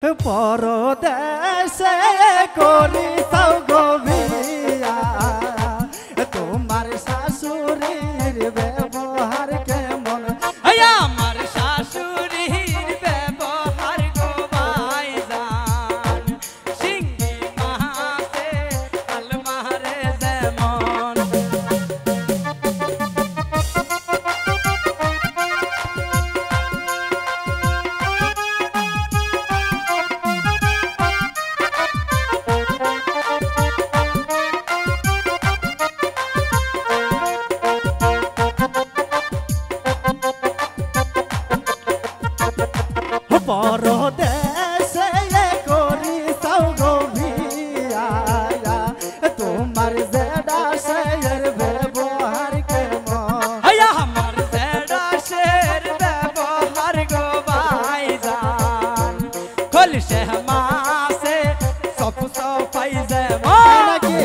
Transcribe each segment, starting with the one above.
পরদেশে করি তাও গবিয়া তোমার শাশুড়ির ব্যবহার কেমন আমার শাশুড়ির ব্যবহার গো ভাইজান সিংহি মাছে আলমারে যেমন পরদেশে করি তাও গবিয়া তোমার জেডাশের ব্যবহার কেমন আমার জেডাশের ব্যবহার গো ভাইজান কলসে মাছে সব সফাই যেমন নাকি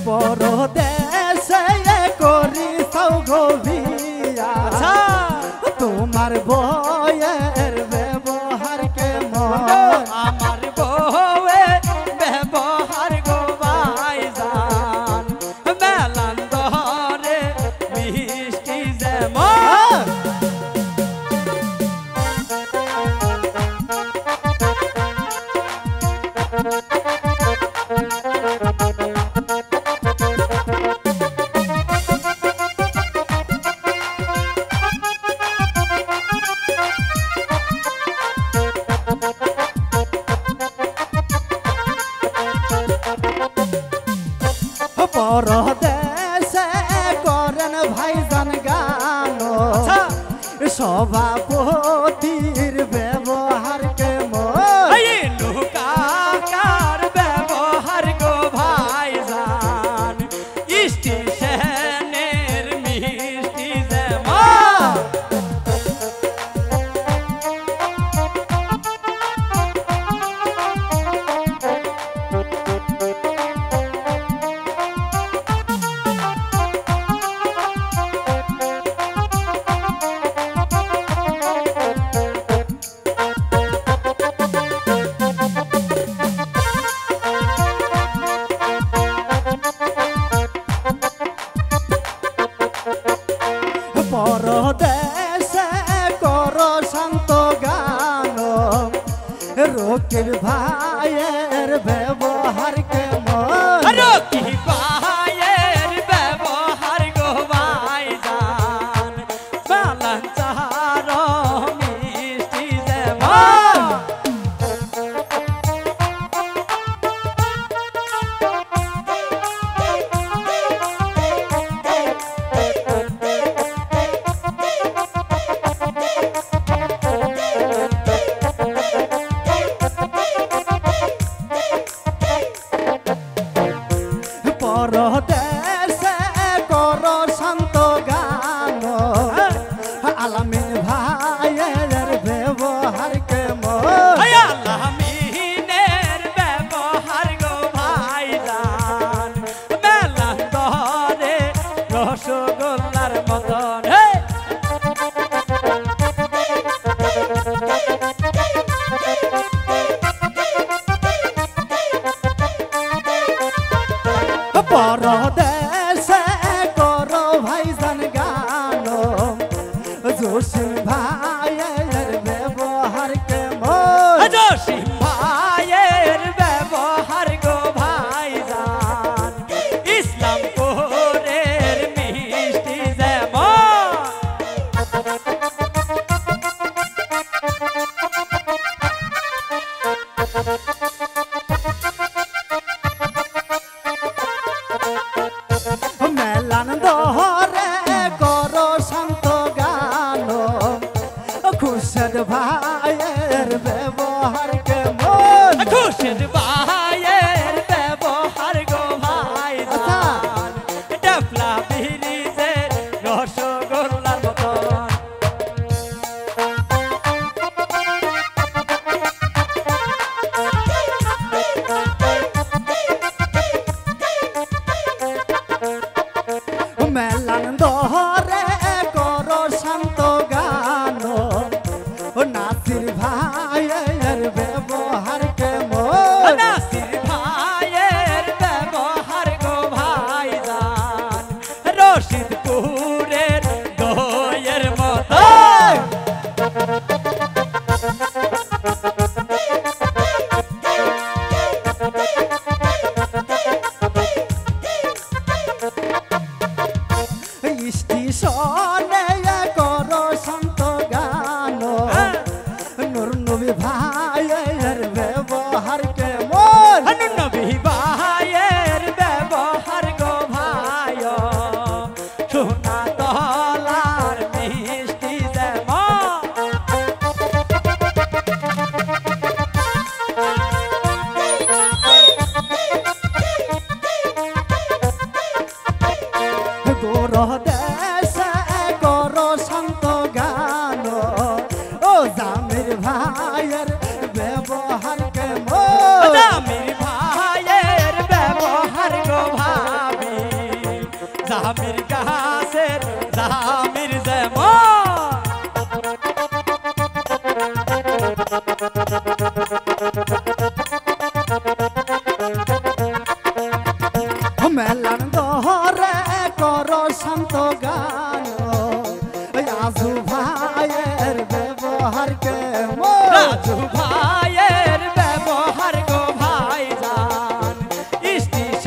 পরদেশে করি তাও গবিয়া তোমার বয়ের ব্যবহার কেমন আমার বউয়ের ব্যবহার গো ভাইজান মেলান দরে মিষ্টি যেমন পরদেশে করেন ভাইজান গান সভাপতির ব্যবহার কেমন কাকার ব্যবহার গো ভাইজান স্টেশনের মিষ্টি যেমন পরদেশে কর শান্ত গান রকিব ভাইয়ের ব্যবহার কেমন রকি ভাইয়ের ব্যবহার গো ভাইজান মেলান চার মিষ্টি যেমন পরদেশে কর শান্ত গান আলামিন ভাইয়ের ব্যবহার কেমন আলামিনের ব্যবহার গো ভাইজান মেলান দরে রসগোল্লার মতন পরদেশে কর ভাইজান গান জসিম ভাইয়ের ব্যবহার কেমন জসিম ভাইয়ের ব্যবহার গো ভাইজান ইসলামপুরের মিষ্টি যেমন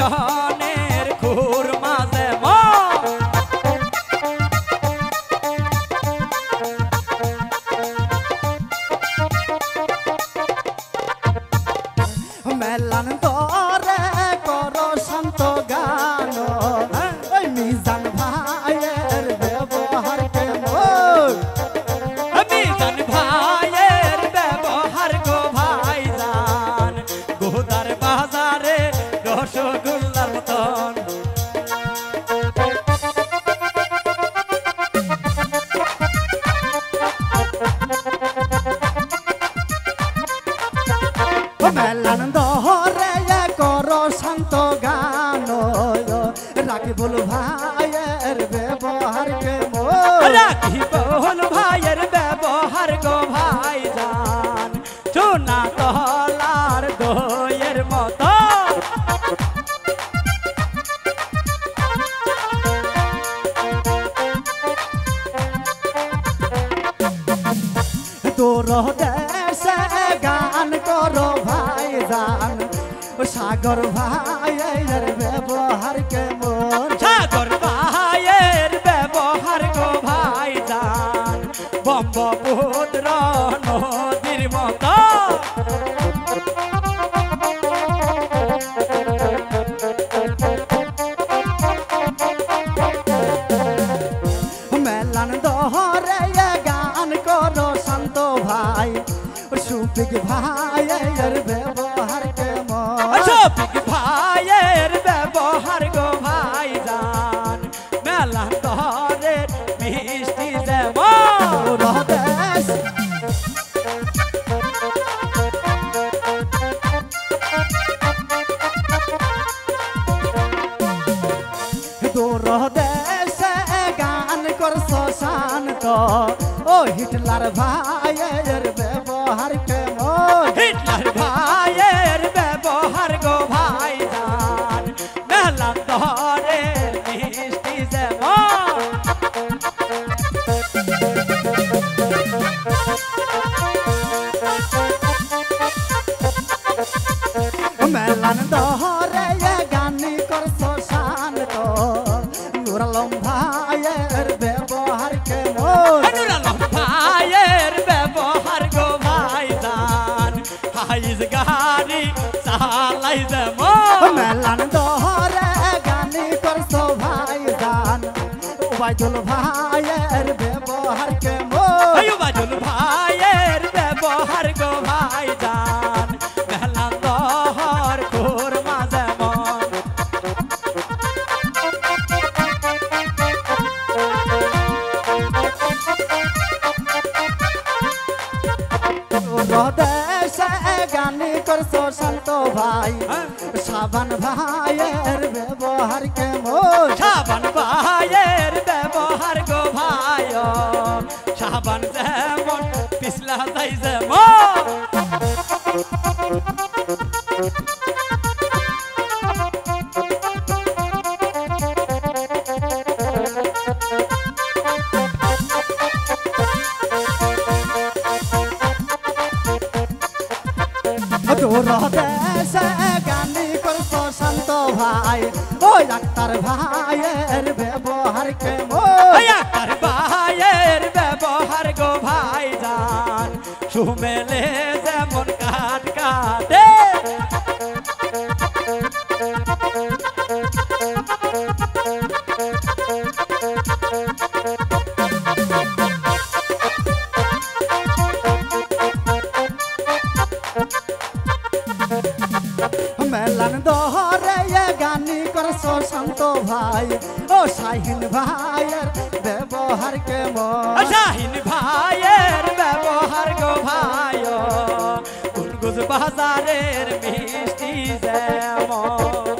রনের খুর মাঝে মন মেলান দরে করো শান্ত গান ওই মিজান ভাইয়ের ব্যবহার কেমন মিজান ভাইয়ের ব্যবহার গো ভাইজান গোদার বাজারে রসগোল্লার মতন মেলান দরে করো শান্ত গান রাকিবুল ভাইয়ের ব্যবহার কেমন রাকিবুল ভাইয়ের ব্যবহার গো ভাইজান চুনা তলার দইয়ের মতো তোর দেশে গান করো ভাইজান সাগর ভাইয়ের ব্যবহার কেমন সাগর ভাইয়ের ব্যবহার গো ভাইজান ব্রহ্মপুত্র নদীর মতো মেলান দহরে গান করো শান্ত ভাই সুপিক ভাইয়ের ব্যবহার কেমন শফিক ভাইয়ের ব্যবহার গো ভাইজান মেলা তহরের মিষ্টি যেমন তোর দেশ তোর দেশে গান করছো শান্ত ও হিটলার ভাইয়ের ব্যবহার কেমন হিটলার ভাইয়ের ব্যবহার গো ভাইজান মেলা তহরের মিষ্টি যেমন মেলান দহরে গানি করছো শান্ত নুরালম ভাইয়ের ব্যবহার কেমন নুরালম ভাইয়ের ব্যবহার গো ভাইজান হাইজ গাড়ি চালাই যেমন মেলান দহরে গানি করছো ভাইজান ওবায়দুল ভাইয়ের ব্যবহার কেমন বাজুল ভাইয়ের ব্যবহার গো ভাইজান মেলা তহর খুর মাঝে মন তোর দেশে গানি করছো শান্ত ভাই সাবান ভাইয়ের ব্যবহার কেমন সাবান ভাইয়ের ব্যবহার গো ভাই সাবান যেমন পিছলা যাই যেমন তোর দেশে গানি করছো শান্ত ভাই ও ডাক্তার ভাইয়ের ব্যবহার কেমন আকার ভাইয়ের ব্যবহার গো ভাইজান সুমেলে যেমন কাট কাটে মেলান দহরে গানি করছো শান্ত ভাই ও শাহিন ভাইয়ের ব্যবহার কেমন শাহিন ভাইয়ের ব্যবহার গো ভাই গুনগুজ বাজারের মিষ্টি যেমন